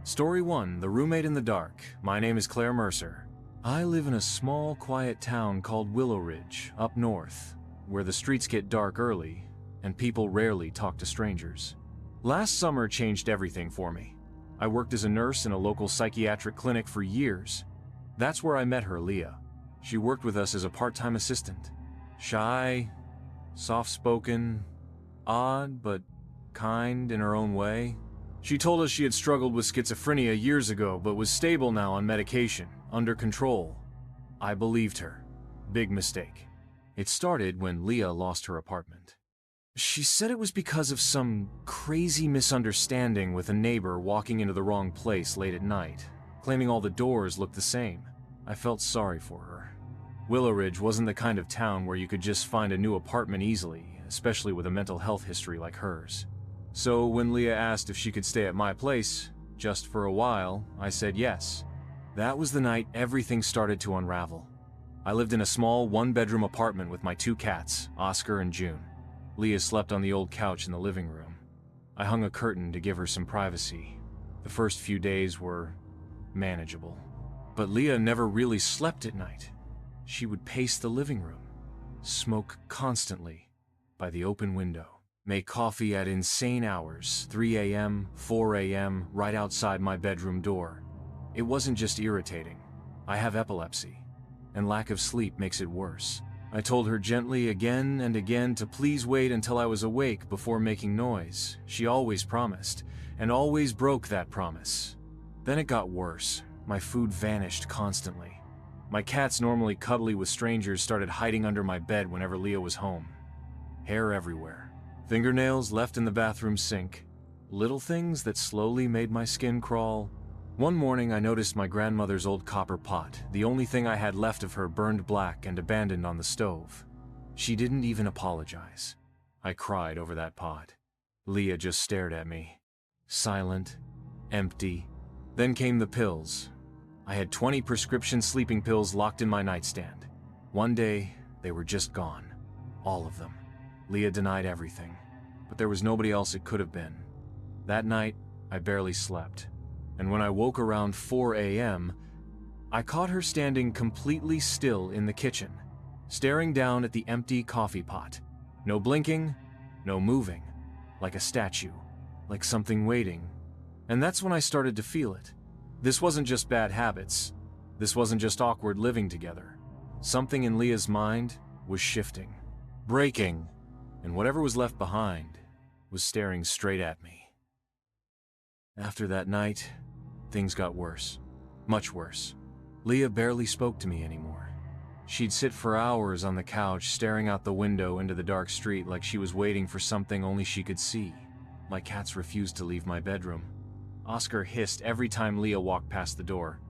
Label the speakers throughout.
Speaker 1: Story 1, The Roommate in the Dark. My name is Claire Mercer. I live in a small, quiet town called Willow Ridge, up north, where the streets get dark early, and people rarely talk to strangers. Last summer changed everything for me. I worked as a nurse in a local psychiatric clinic for years. That's where I met her, Leah. She worked with us as a part-time assistant. Shy, soft-spoken, odd but kind in her own way. She told us she had struggled with schizophrenia years ago, but was stable now on medication, under control. I believed her. Big mistake. It started when Leah lost her apartment. She said it was because of some crazy misunderstanding with a neighbor walking into the wrong place late at night, claiming all the doors looked the same. I felt sorry for her. Willow Ridge wasn't the kind of town where you could just find a new apartment easily, especially with a mental health history like hers. So when Leah asked if she could stay at my place, just for a while, I said yes. That was the night everything started to unravel. I lived in a small one-bedroom apartment with my 2 cats, Oscar and June. Leah slept on the old couch in the living room. I hung a curtain to give her some privacy. The first few days were manageable. But Leah never really slept at night. She would pace the living room, smoke constantly by the open window, make coffee at insane hours, 3 a.m., 4 a.m., right outside my bedroom door. It wasn't just irritating. I have epilepsy, and lack of sleep makes it worse. I told her gently again and again to please wait until I was awake before making noise. She always promised, and always broke that promise. Then it got worse. My food vanished constantly. My cats, normally cuddly with strangers, started hiding under my bed whenever Leah was home. Hair everywhere. Fingernails left in the bathroom sink. Little things that slowly made my skin crawl. One morning I noticed my grandmother's old copper pot, the only thing I had left of her, burned black and abandoned on the stove. She didn't even apologize. I cried over that pot. Leah just stared at me. Silent, empty. Then came the pills. I had 20 prescription sleeping pills locked in my nightstand. One day, they were just gone. All of them. Leah denied everything, but there was nobody else it could have been. That night, I barely slept, and when I woke around 4 a.m., I caught her standing completely still in the kitchen, staring down at the empty coffee pot. No blinking, no moving, like a statue, like something waiting. And that's when I started to feel it. This wasn't just bad habits. This wasn't just awkward living together. Something in Leah's mind was shifting, breaking, and whatever was left behind was staring straight at me. After that night, things got worse. Much worse. Leah barely spoke to me anymore. She'd sit for hours on the couch, staring out the window into the dark street like she was waiting for something only she could see. My cats refused to leave my bedroom. Oscar hissed every time Leah walked past the door.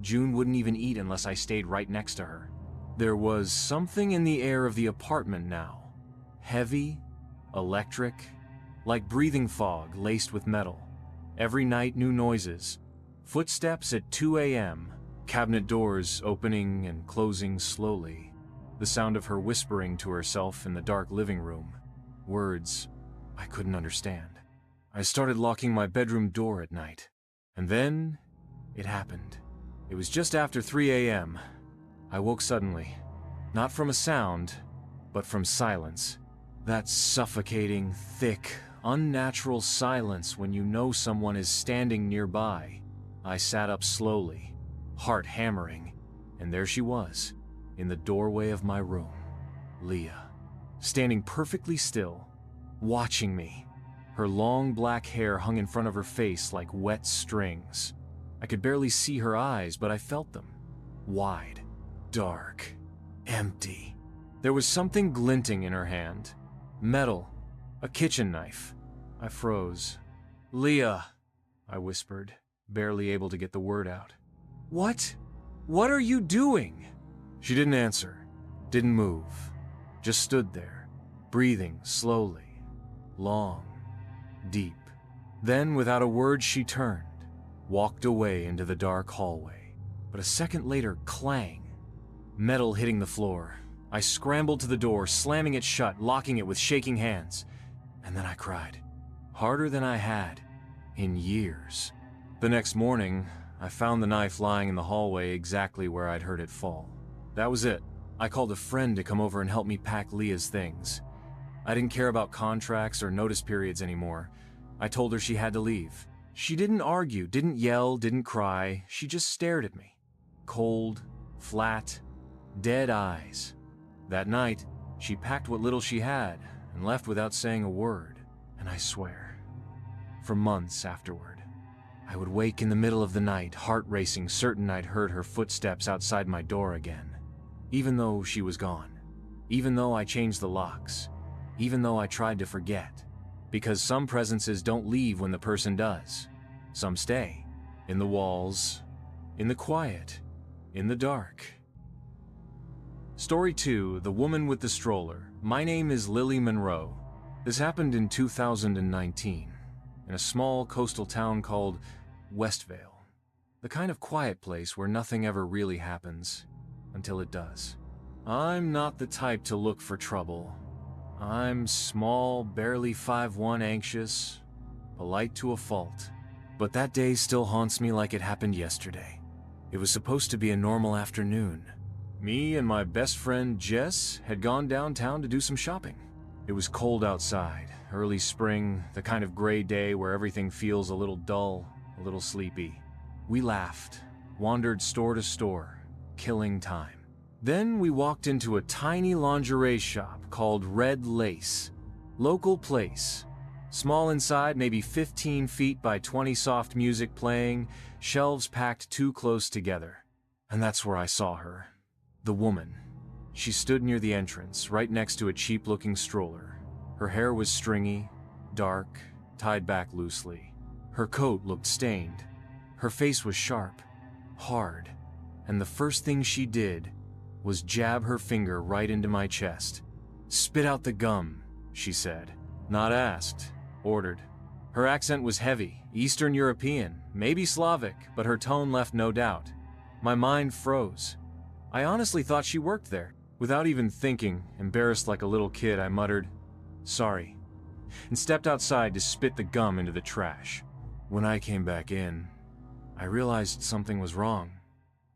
Speaker 1: June wouldn't even eat unless I stayed right next to her. There was something in the air of the apartment now. Heavy, electric, like breathing fog laced with metal. Every night, new noises. Footsteps at 2 a.m., cabinet doors opening and closing slowly. The sound of her whispering to herself in the dark living room. Words I couldn't understand. I started locking my bedroom door at night. And then, it happened. It was just after 3 a.m. I woke suddenly. Not from a sound, but from silence. That suffocating, thick, unnatural silence when you know someone is standing nearby. I sat up slowly, heart hammering, and there she was, in the doorway of my room. Leah, standing perfectly still, watching me. Her long black hair hung in front of her face like wet strings. I could barely see her eyes, but I felt them. Wide, dark, empty. There was something glinting in her hand. Metal, a kitchen knife. I froze. "Leah," I whispered, barely able to get the word out. "What? What are you doing?" She didn't answer, didn't move, just stood there, breathing slowly, long, deep. Then, without a word, she turned, walked away into the dark hallway. But a second later, clang. Metal hitting the floor. I scrambled to the door, slamming it shut, locking it with shaking hands. And then I cried. Harder than I had in years. The next morning, I found the knife lying in the hallway exactly where I'd heard it fall. That was it. I called a friend to come over and help me pack Leah's things. I didn't care about contracts or notice periods anymore. I told her she had to leave. She didn't argue, didn't yell, didn't cry. She just stared at me. Cold, flat, dead eyes. That night, she packed what little she had and left without saying a word. And I swear, for months afterward, I would wake in the middle of the night, heart racing, certain I'd heard her footsteps outside my door again. Even though she was gone. Even though I changed the locks. Even though I tried to forget. Because some presences don't leave when the person does. Some stay. In the walls. In the quiet. In the dark. Story 2, The Woman with the Stroller. My name is Lily Monroe. This happened in 2019. In a small coastal town called Westvale. The kind of quiet place where nothing ever really happens. Until it does. I'm not the type to look for trouble. I'm small, barely 5'1", anxious, polite to a fault. But that day still haunts me like it happened yesterday. It was supposed to be a normal afternoon. Me and my best friend Jess had gone downtown to do some shopping. It was cold outside, early spring, the kind of gray day where everything feels a little dull, a little sleepy. We laughed, wandered store to store, killing time. Then we walked into a tiny lingerie shop called Red Lace. Local place. Small inside, maybe 15 feet by 20, soft music playing, shelves packed too close together. And that's where I saw her. The woman. She stood near the entrance, right next to a cheap-looking stroller. Her hair was stringy, dark, tied back loosely. Her coat looked stained. Her face was sharp, hard. And the first thing she did was jab her finger right into my chest. "Spit out the gum," she said. Not asked, ordered. Her accent was heavy, Eastern European, maybe Slavic, but her tone left no doubt. My mind froze. I honestly thought she worked there. Without even thinking, embarrassed like a little kid, I muttered, "Sorry," and stepped outside to spit the gum into the trash. When I came back in, I realized something was wrong.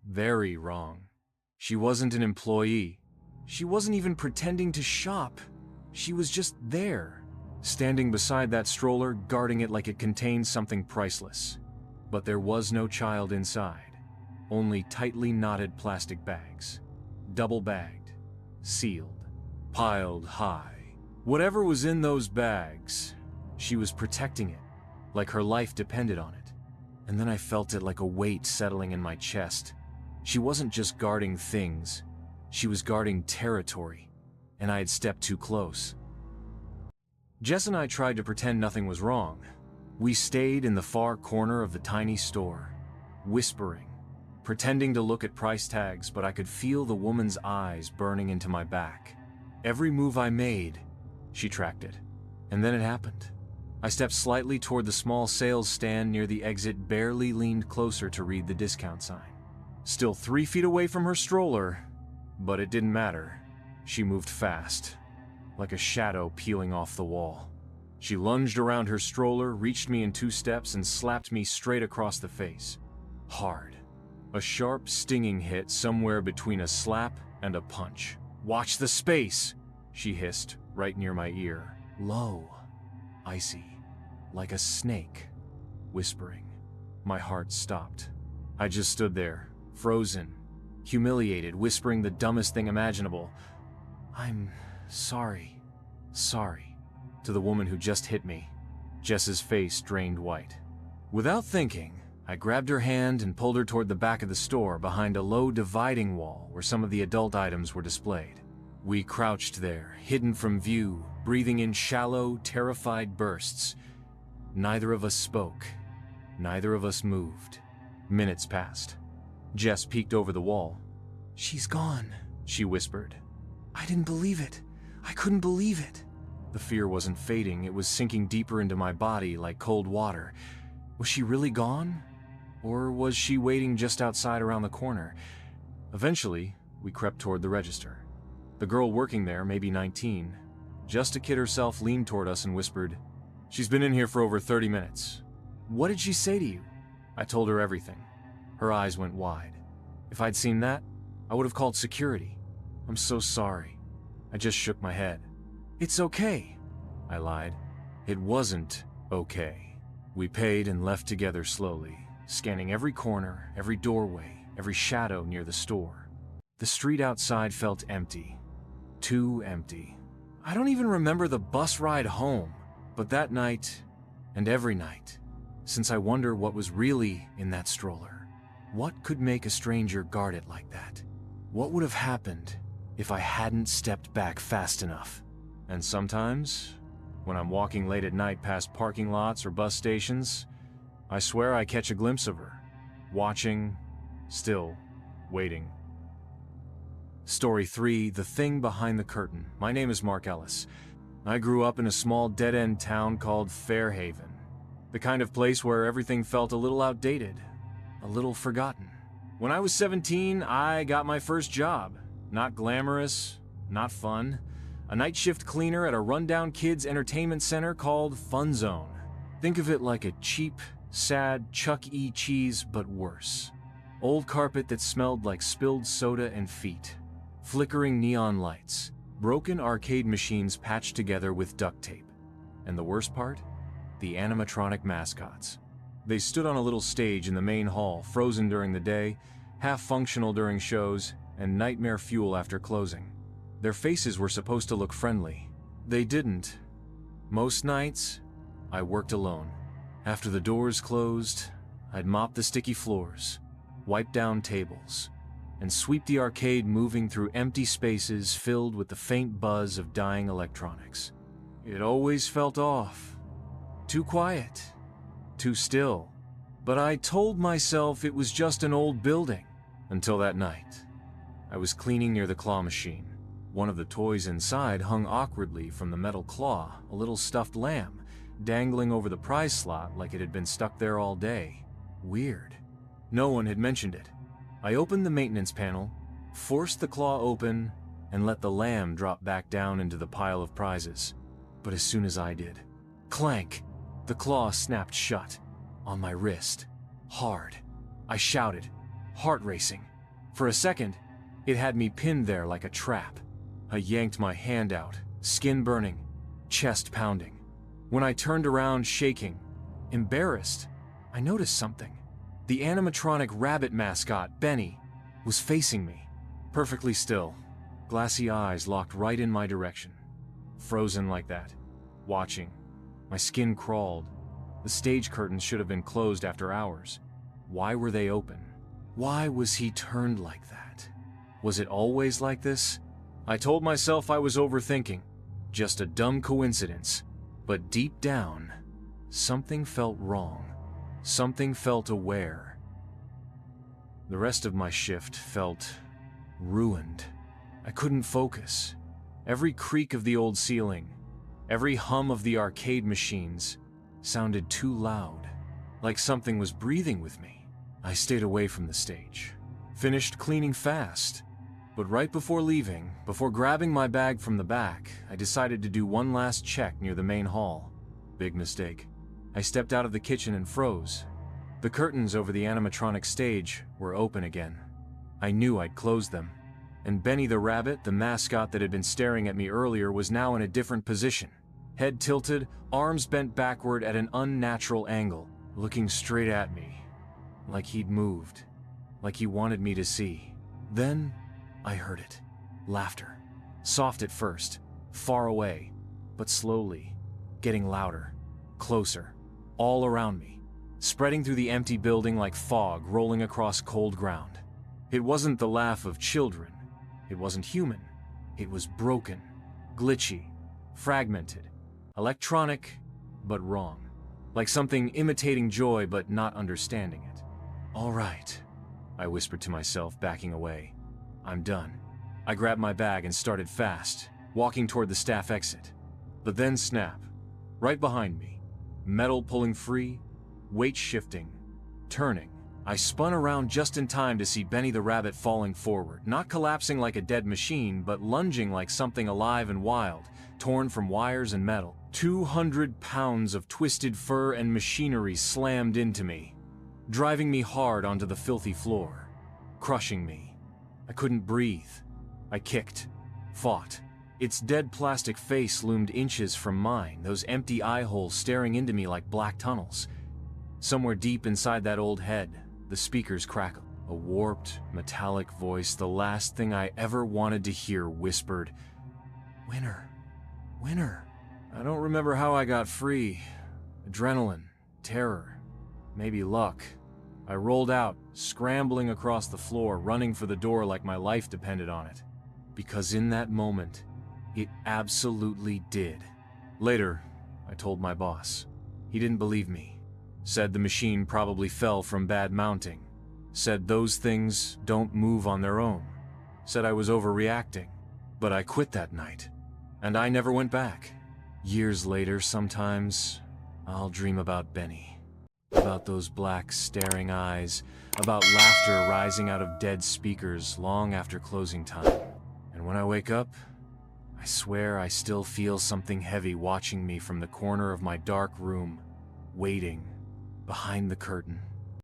Speaker 1: Very wrong. She wasn't an employee. She wasn't even pretending to shop. She was just there, standing beside that stroller, guarding it like it contained something priceless. But there was no child inside. Only tightly knotted plastic bags. Double-bagged. Sealed. Piled high. Whatever was in those bags, she was protecting it, like her life depended on it. And then I felt it like a weight settling in my chest. She wasn't just guarding things, she was guarding territory, and I had stepped too close. Jess and I tried to pretend nothing was wrong. We stayed in the far corner of the tiny store, whispering, pretending to look at price tags, but I could feel the woman's eyes burning into my back. Every move I made, she tracked it. And then it happened. I stepped slightly toward the small sales stand near the exit, barely leaned closer to read the discount sign. Still 3 feet away from her stroller, but it didn't matter. She moved fast, like a shadow peeling off the wall. She lunged around her stroller, reached me in 2 steps, and slapped me straight across the face. Hard. A sharp, stinging hit somewhere between a slap and a punch. "Watch the space," she hissed, right near my ear. Low, icy, like a snake, whispering. My heart stopped. I just stood there, frozen, humiliated, whispering the dumbest thing imaginable. "I'm sorry, sorry," to the woman who just hit me. Jess's face drained white. Without thinking, I grabbed her hand and pulled her toward the back of the store, behind a low dividing wall where some of the adult items were displayed. We crouched there, hidden from view, breathing in shallow, terrified bursts. Neither of us spoke. Neither of us moved. Minutes passed. Jess peeked over the wall. "She's gone," she whispered. "I didn't believe it. I couldn't believe it." The fear wasn't fading, it was sinking deeper into my body like cold water. Was she really gone? Or was she waiting just outside around the corner? Eventually, we crept toward the register. The girl working there, maybe 19, just a kid herself, leaned toward us and whispered, "She's been in here for over 30 minutes. What did she say to you?" I told her everything. Her eyes went wide. If I'd seen that, I would have called security. I'm so sorry. I just shook my head. It's okay, I lied. It wasn't okay. We paid and left together slowly, scanning every corner, every doorway, every shadow near the store. The street outside felt empty. Too empty. I don't even remember the bus ride home, but that night, and every night, since I wonder what was really in that stroller. What could make a stranger guard it like that? What would have happened if I hadn't stepped back fast enough? And sometimes, when I'm walking late at night past parking lots or bus stations, I swear I catch a glimpse of her, watching, still, waiting. Story 3, The Thing Behind the Curtain. My name is Mark Ellis. I grew up in a small dead-end town called Fairhaven. The kind of place where everything felt a little outdated, a little forgotten. When I was 17, I got my first job. Not glamorous, not fun. A night shift cleaner at a rundown kids' entertainment center called Fun Zone. Think of it like a cheap, sad Chuck E. Cheese, but worse. Old carpet that smelled like spilled soda and feet. Flickering neon lights. Broken arcade machines patched together with duct tape. And the worst part? The animatronic mascots. They stood on a little stage in the main hall, frozen during the day, half functional during shows, and nightmare fuel after closing. Their faces were supposed to look friendly. They didn't. Most nights, I worked alone. After the doors closed, I'd mop the sticky floors, wipe down tables, and sweep the arcade, moving through empty spaces filled with the faint buzz of dying electronics. It always felt off. Too quiet. Too still. But I told myself it was just an old building. Until that night. I was cleaning near the claw machine. One of the toys inside hung awkwardly from the metal claw, a little stuffed lamb, dangling over the prize slot like it had been stuck there all day. Weird. No one had mentioned it. I opened the maintenance panel, forced the claw open, and let the lamb drop back down into the pile of prizes. But as soon as I did, clank! The claw snapped shut, on my wrist, hard. I shouted, heart racing. For a second, it had me pinned there like a trap. I yanked my hand out, skin burning, chest pounding. When I turned around shaking, embarrassed, I noticed something. The animatronic rabbit mascot, Benny, was facing me, perfectly still, glassy eyes locked right in my direction. Frozen like that, watching. My skin crawled. The stage curtains should have been closed after hours. Why were they open? Why was he turned like that? Was it always like this? I told myself I was overthinking. Just a dumb coincidence. But deep down, something felt wrong. Something felt aware. The rest of my shift felt ruined. I couldn't focus. Every creak of the old ceiling, every hum of the arcade machines sounded too loud, like something was breathing with me. I stayed away from the stage, finished cleaning fast, but right before leaving, before grabbing my bag from the back, I decided to do one last check near the main hall. Big mistake. I stepped out of the kitchen and froze. The curtains over the animatronic stage were open again. I knew I'd closed them. And Benny the rabbit, the mascot that had been staring at me earlier, was now in a different position. Head tilted, arms bent backward at an unnatural angle, looking straight at me. Like he'd moved. Like he wanted me to see. Then, I heard it. Laughter. Soft at first, far away, but slowly, getting louder, closer, all around me, spreading through the empty building like fog rolling across cold ground. It wasn't the laugh of children. It wasn't human. It was broken, glitchy, fragmented, electronic, but wrong. Like something imitating joy but not understanding it. All right, I whispered to myself, backing away. I'm done. I grabbed my bag and started fast, walking toward the staff exit. But then snap, right behind me, metal pulling free, weight shifting, turning. I spun around just in time to see Benny the rabbit falling forward, not collapsing like a dead machine, but lunging like something alive and wild, torn from wires and metal. 200 pounds of twisted fur and machinery slammed into me. driving me hard onto the filthy floor, crushing me. I couldn't breathe. I kicked, fought. Its dead plastic face loomed inches from mine, those empty eye holes staring into me like black tunnels. Somewhere deep inside that old head, the speakers crackled. A warped, metallic voice, the last thing I ever wanted to hear, whispered, "Winner, winner." I don't remember how I got free. Adrenaline, terror, maybe luck. I rolled out, scrambling across the floor, running for the door like my life depended on it. Because in that moment, it absolutely did. Later, I told my boss. He didn't believe me. Said the machine probably fell from bad mounting. Said those things don't move on their own. Said I was overreacting. But I quit that night. And I never went back. Years later, sometimes, I'll dream about Benny. About those black, staring eyes. About laughter rising out of dead speakers long after closing time. And when I wake up, I swear I still feel something heavy watching me from the corner of my dark room, waiting behind the curtain.